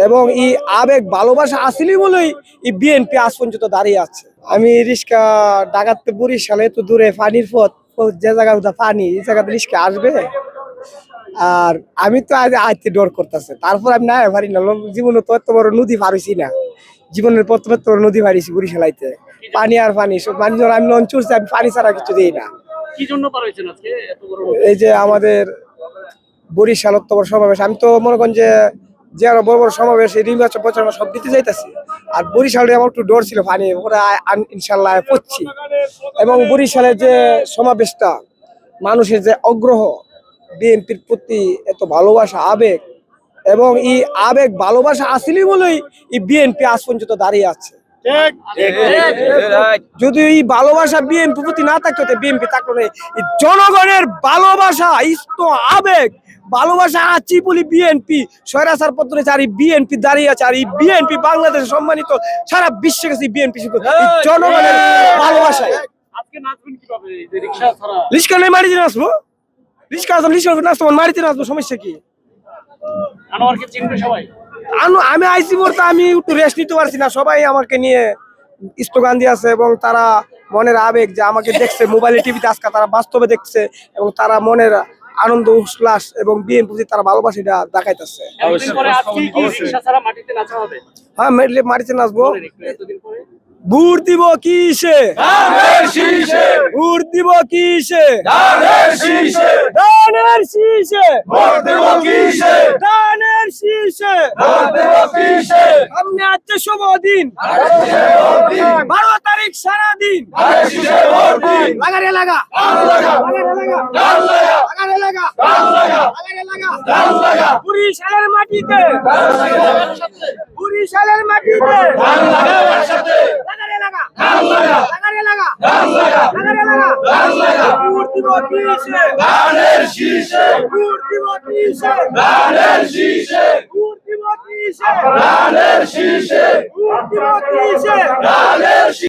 এবং এই আবেগ ভালোবাসা আসিলি বলেই এই বিএনপি আজ পর্যন্ত দাঁড়িয়ে আছে। আমি রিক্সা ডাকাতে বরিশালে তো দূরে পানির পথ, যে জায়গা পানি এই জায়গাতে রিক্সা আসবে। আর আমি তো আজ আইতে ডর করতেছে, তারপর আমি না পারি না, জীবনে তো এত বড় নদী পারিছি না, জীবনের প্রথম এত বড় নদী পারিছি বরিশালাইতে। পানি আর পানি, সব পানি যখন আমি লঞ্চ উঠছি, আমি পানি ছাড়া কিছু দিই না। কি জন্য পার হয়েছেন আজকে এত বড়? এই যে আমাদের বরিশাল অত বড় সমাবেশ, আমি তো মনে করেন যে আরো বড় বড় সমাবেশ এই নির্বাচন প্রচারণা সব দিতে যাইতেছি। আর বরিশালে আমার একটু ডর ছিল পানি, ওরা ইনশাল্লাহ পড়ছি। এবং বরিশালের যে সমাবেশটা, মানুষের যে আগ্রহ, বিএনপির প্রতি এত ভালোবাসা আবেগ, এবং এই আবেগ ভালোবাসা আসিলি বলেই এই বিএনপি আজ পর্যন্ত দাঁড়িয়ে আছে। যদি এই ভালোবাসা বিএনপি প্রতি না থাকতো, বিএনপি থাকতো না। জনগণের ভালোবাসা, ইস্ত আবেগ ভালোবাসা আছি বলি বিএনপি স্বৈরাচার পত্রে আর বিএনপি দাঁড়িয়ে আছে। আর এই বিএনপি বাংলাদেশে সম্মানিত, সারা বিশ্বে গেছে বিএনপি জনগণের ভালোবাসায়। আজকে নাচবেন কিভাবে? যে রিকশা ছাড়া রিক্সা নেই, মারিতে নাচবো, রিক্সা নাচবো, মারিতে নাচবো, সমস্যা কি? আনোয়ারকে চিনবে সবাই? আমি আইসি বলতে আমি একটু রেস্ট নিতে পারছি না, সবাই আমাকে নিয়ে স্লোগান দিয়ে আছে এবং তারা মনের আবেগ যে আমাকে দেখছে মোবাইলে টিভিতে, আজকে তারা বাস্তবে দেখছে এবং তারা মনের আনন্দ উল্লাস এবং বিএনপি তারা ভালোবাসাটা দেখাইতেছে। এতদিন পরে আজকে কি রিকশা ছাড়া মাটিতে নাচা হবে? হ্যাঁ, মারিতে নাচবো। এতদিন পরে ভোট দিব কিসে, ভোট দিব কিসে, ধানের শীষে, ধানের শীষে, সামনে আছে শুভ দিন, 12 তারিখ সারাদিন, লাগারে লাগা, লাগারে লাগা, বরিশালের মাটিতে, বরিশালের মাটিতে, লাগারে লাগা, লাগারে লাগা, লাগারে লাগা, ভোট দিব কিসে, ধানের শীষে, ভোট দিব কিসে, ধানের শীষে, ভোট দিব কিসে, ধানের শীষে, ভোট দিব কিসে, ধানের শীষে।